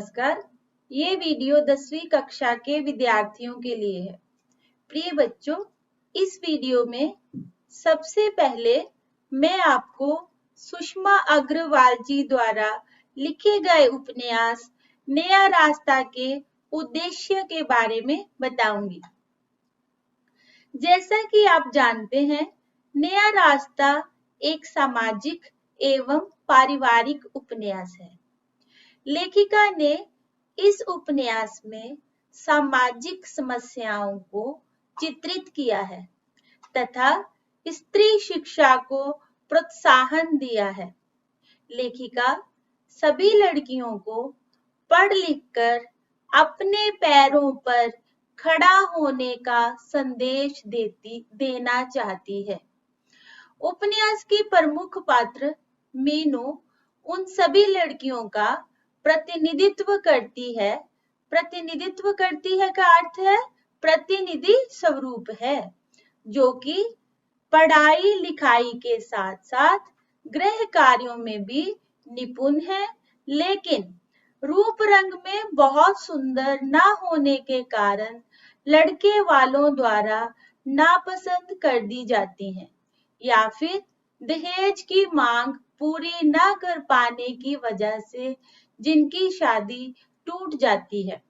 नमस्कार। ये वीडियो 10वीं कक्षा के विद्यार्थियों के लिए है। प्रिय बच्चों, इस वीडियो में सबसे पहले मैं आपको सुषमा अग्रवाल जी द्वारा लिखे गए उपन्यास नया रास्ता के उद्देश्य के बारे में बताऊंगी। जैसा कि आप जानते हैं, नया रास्ता एक सामाजिक एवं पारिवारिक उपन्यास है। लेखिका ने इस उपन्यास में सामाजिक समस्याओं को चित्रित किया है तथा स्त्री शिक्षा को प्रोत्साहन दिया है। लेखिका सभी लड़कियों को पढ़ लिखकर अपने पैरों पर खड़ा होने का संदेश देना चाहती है। उपन्यास की प्रमुख पात्र मीनू उन सभी लड़कियों का प्रतिनिधित्व करती है। प्रतिनिधित्व करती है का अर्थ है प्रतिनिधि स्वरूप है, जो कि पढ़ाई लिखाई के साथ साथ गृह कार्यों में भी निपुण है, लेकिन रूप रंग में बहुत सुंदर न होने के कारण लड़के वालों द्वारा नापसंद कर दी जाती हैं, या फिर दहेज की मांग पूरी न कर पाने की वजह से जिनकी शादी टूट जाती है।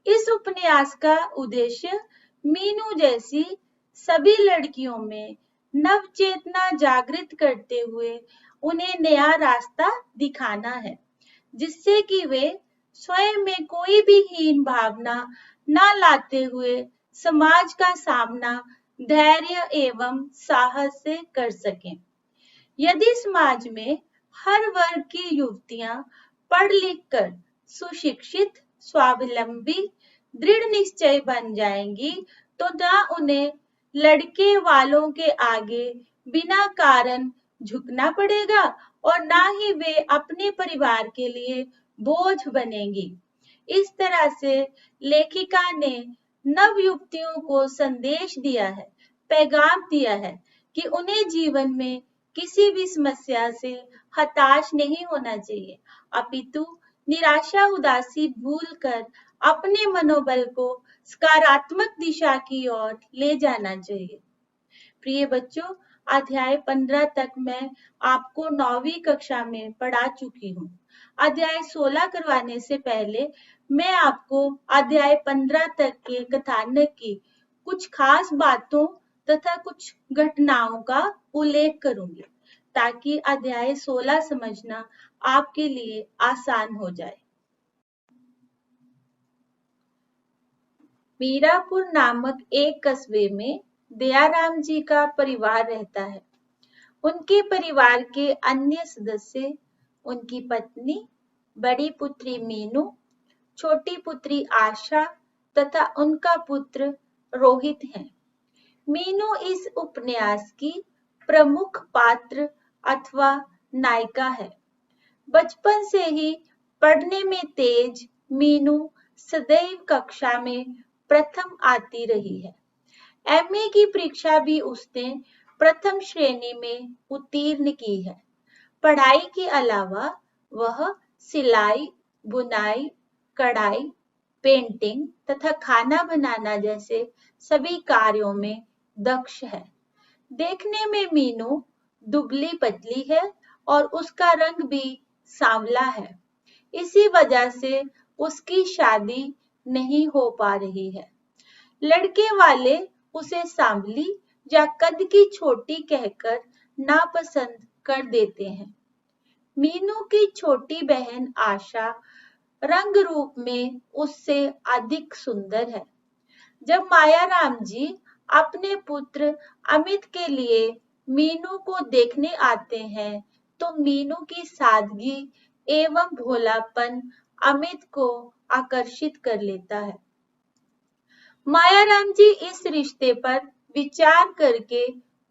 इस उपन्यास का उद्देश्य मीनू जैसी सभी लड़कियों में नव चेतना जागृत करते हुए उन्हें नया रास्ता दिखाना है, जिससे कि वे स्वयं में कोई भी हीन भावना न लाते हुए समाज का सामना धैर्य एवं साहस से कर सकें। यदि समाज में हर वर्ग की युवतियां पढ़ लिख कर सुशिक्षित, स्वावलंबी, दृढ़ निश्चय बन जाएंगी, तो न उन्हें लड़के वालों के आगे बिना कारण झुकना पड़ेगा और न ही वे अपने परिवार के लिए बोझ बनेंगी। इस तरह से लेखिका ने नव युवतियों को संदेश दिया है, पैगाम दिया है कि उन्हें जीवन में किसी भी समस्या से हताश नहीं होना चाहिए, अपितु निराशा उदासी भूलकर अपने मनोबल को सकारात्मक दिशा की ओर ले जाना चाहिए। प्रिय बच्चों, अध्याय 15 तक मैं आपको 9वीं कक्षा में पढ़ा चुकी हूँ। अध्याय 16 करवाने से पहले मैं आपको अध्याय 15 तक के कथानक की कुछ खास बातों तथा कुछ घटनाओं का उल्लेख करूंगी, ताकि अध्याय 16 समझना आपके लिए आसान हो जाए। मीरापुर नामक एक कस्बे में दयाराम जी का परिवार रहता है। उनके परिवार के अन्य सदस्य उनकी पत्नी, बड़ी पुत्री मीनू, छोटी पुत्री आशा तथा उनका पुत्र रोहित हैं। मीनू इस उपन्यास की प्रमुख पात्र अथवा नायिका है। बचपन से ही पढ़ने में तेज मीनू सदैव कक्षा में प्रथम आती रही है। एमए की परीक्षा भी उसने प्रथम श्रेणी में उत्तीर्ण की है। पढ़ाई के अलावा वह सिलाई, बुनाई, कढ़ाई, पेंटिंग तथा खाना बनाना जैसे सभी कार्यों में दक्ष है। देखने में मीनू दुबली पतली है और उसका रंग भी सांवला है। इसी वजह से उसकी शादी नहीं हो पा रही है। लड़के वाले उसे सांवली या कद की छोटी कहकर नापसंद कर देते हैं। मीनू की छोटी बहन आशा रंग रूप में उससे अधिक सुंदर है। जब मायाराम जी अपने पुत्र अमित के लिए मीनू को देखने आते हैं, तो मीनू की सादगी एवं भोलापन अमित को आकर्षित कर लेता है। मायाराम जी इस रिश्ते पर विचार करके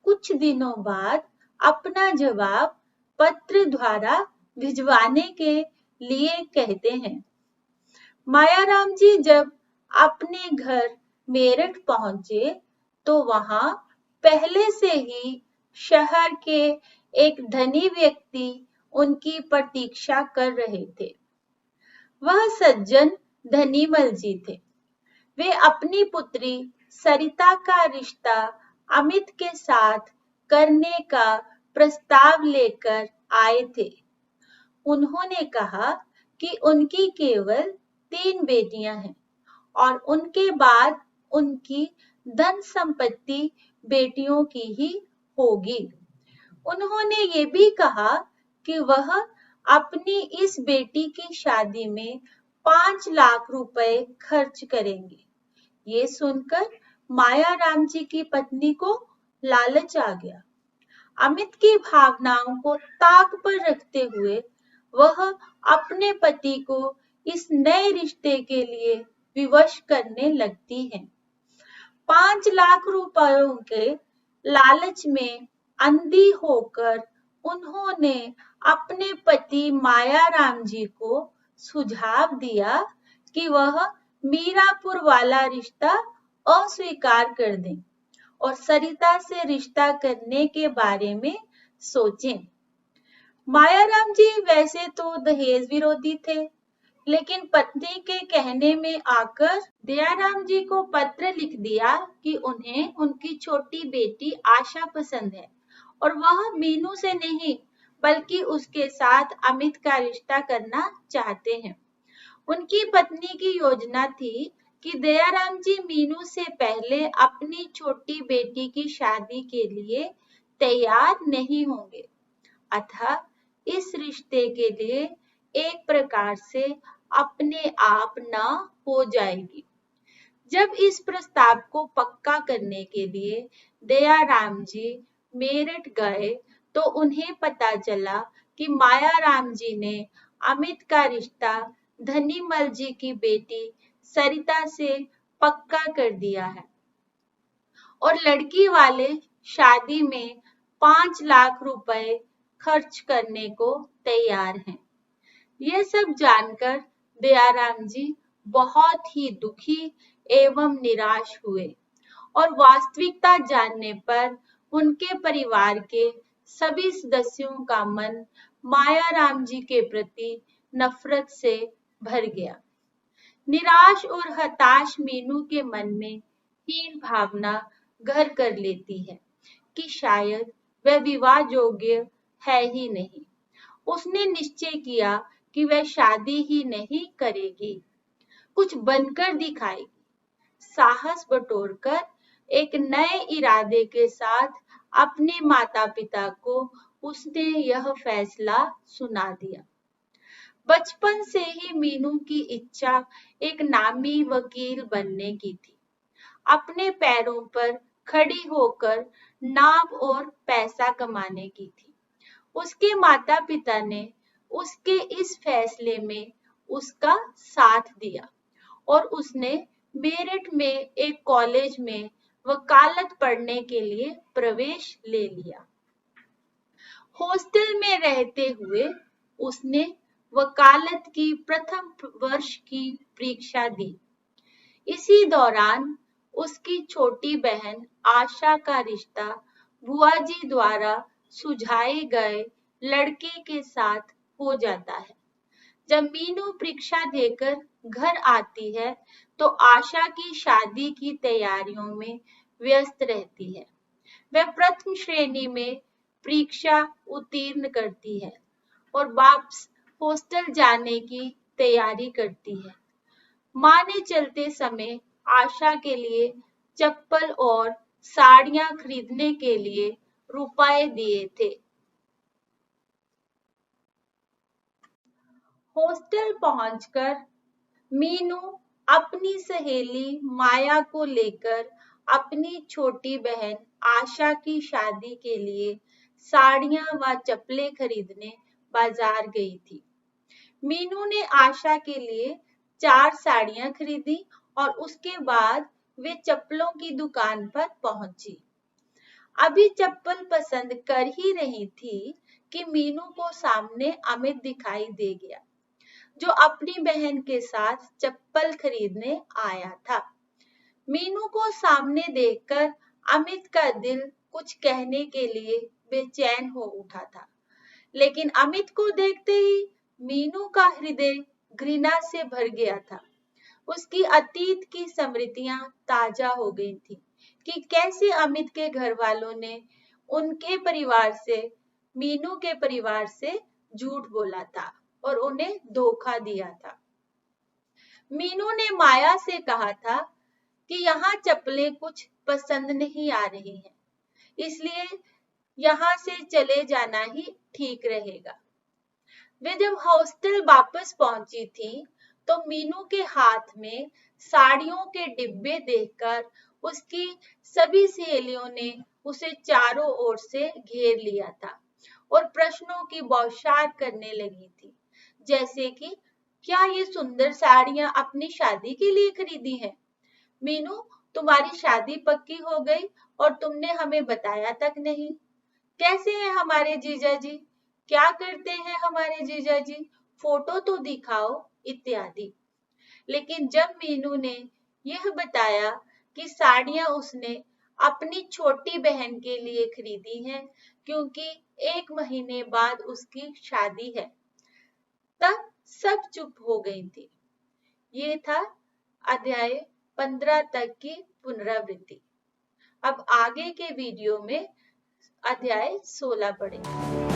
कुछ दिनों बाद अपना जवाब पत्र द्वारा भिजवाने के लिए कहते हैं। मायाराम जी जब अपने घर मेरठ पहुंचे, तो वहां पहले से ही शहर के एक धनी व्यक्ति उनकी प्रतीक्षा कर रहे थे। वह सज्जन धनीमल जी थे। वे अपनी पुत्री सरिता का रिश्ता अमित के साथ करने का प्रस्ताव लेकर आए थे। उन्होंने कहा कि उनकी केवल 3 बेटियां हैं और उनके बाद उनकी धन संपत्ति बेटियों की ही होगी। उन्होंने ये भी कहा कि वह अपनी इस बेटी की शादी में 5 लाख रुपए खर्च करेंगे। ये सुनकर मायाराम जी की पत्नी को लालच आ गया। अमित की भावनाओं को ताक पर रखते हुए वह अपने पति को इस नए रिश्ते के लिए विवश करने लगती है। 5 लाख रुपयों के लालच में अंधी होकर उन्होंने अपने पति मायाराम जी को सुझाव दिया कि वह मीरापुर वाला रिश्ता अस्वीकार कर दें और सरिता से रिश्ता करने के बारे में सोचें। मायाराम जी वैसे तो दहेज विरोधी थे, लेकिन पत्नी के कहने में आकर दयाराम जी को पत्र लिख दिया कि उन्हें उनकी छोटी बेटी आशा पसंद है और वह मीनू से नहीं बल्कि उसके साथ अमित का रिश्ता करना चाहते हैं। उनकी पत्नी की योजना थी कि दयाराम जी मीनू से पहले अपनी छोटी बेटी की शादी के लिए तैयार नहीं होंगे, अतः इस रिश्ते के लिए एक प्रकार से अपने आप न हो जाएगी। जब इस प्रस्ताव को पक्का करने के लिए दयाराम जी मेरठ गए तो उन्हें पता चला कि मायाराम जी ने अमित का रिश्ता धनीमल जी की बेटी सरिता से पक्का कर दिया है और लड़की वाले शादी में 5 लाख रुपए खर्च करने को तैयार हैं। यह सब जानकर दयाराम जी बहुत ही दुखी एवं निराश हुए और वास्तविकता जानने पर उनके परिवार के सभी सदस्यों का मन मायाराम जी के प्रति नफरत से भर गया। निराश और हताश मीनू के मन में हीन भावना घर कर लेती है कि शायद वह विवाह योग्य है ही नहीं। उसने निश्चय किया कि वह शादी ही नहीं करेगी, कुछ बनकर दिखाएगी। साहस बटोरकर एक नए इरादे के साथ अपने माता-पिता को उसने यह फैसला सुना दिया। बचपन से ही मीनू की इच्छा एक नामी वकील बनने की थी। अपने पैरों पर खड़ी होकर नाम और पैसा कमाने की थी। उसके माता-पिता ने उसके इस फैसले में उसका साथ दिया और उसने मेरठ में एक कॉलेज में वकालत पढ़ने के लिए प्रवेश ले लिया। हॉस्टल में रहते हुए उसने वकालत की प्रथम वर्ष की परीक्षा दी। इसी दौरान उसकी छोटी बहन आशा का रिश्ता बुआ जी द्वारा सुझाए गए लड़के के साथ हो जाता है। जब मीनू परीक्षा देकर घर आती है तो आशा की शादी की तैयारियों में व्यस्त रहती है। वह प्रथम श्रेणी में परीक्षा उत्तीर्ण करती है और वापस हॉस्टल जाने की तैयारी करती है। माँ ने चलते समय आशा के लिए चप्पल और साड़ियां खरीदने के लिए रुपए दिए थे। हॉस्टल पहुंचकर मीनू अपनी सहेली माया को लेकर अपनी छोटी बहन आशा की शादी के लिए साड़ियां व चप्पलें खरीदने बाजार गई थी। मीनू ने आशा के लिए 4 साड़ियां खरीदी और उसके बाद वे चप्पलों की दुकान पर पहुंची। अभी चप्पल पसंद कर ही रही थी कि मीनू को सामने अमित दिखाई दे गया, जो अपनी बहन के साथ चप्पल खरीदने आया था। मीनू को सामने देखकर अमित का दिल कुछ कहने के लिए बेचैन हो उठा था, लेकिन अमित को देखते ही मीनू का हृदय घृणा से भर गया था। उसकी अतीत की स्मृतियां ताजा हो गई थी कि कैसे अमित के घर वालों ने उनके परिवार से, मीनू के परिवार से झूठ बोला था और उन्हें धोखा दिया था। मीनू ने माया से कहा था कि यहाँ चप्पलें कुछ पसंद नहीं आ रही हैं, इसलिए यहाँ से चले जाना ही ठीक रहेगा। वे जब हॉस्टल वापस पहुंची थी तो मीनू के हाथ में साड़ियों के डिब्बे देखकर उसकी सभी सहेलियों ने उसे चारों ओर से घेर लिया था और प्रश्नों की बौछार करने लगी थी, जैसे कि क्या ये सुंदर साड़ियां अपनी शादी के लिए खरीदी हैं? मीनू, तुम्हारी शादी पक्की हो गई और तुमने हमें बताया तक नहीं। कैसे हैं हमारे जीजा जी? क्या करते हैं हमारे जीजा जी? फोटो तो दिखाओ, इत्यादि। लेकिन जब मीनू ने यह बताया कि साड़ियां उसने अपनी छोटी बहन के लिए खरीदी हैं क्योंकि 1 महीने बाद उसकी शादी है, तब सब चुप हो गई थी। ये था अध्याय 15 तक की पुनरावृत्ति। अब आगे के वीडियो में अध्याय 16 पढ़ेंगे।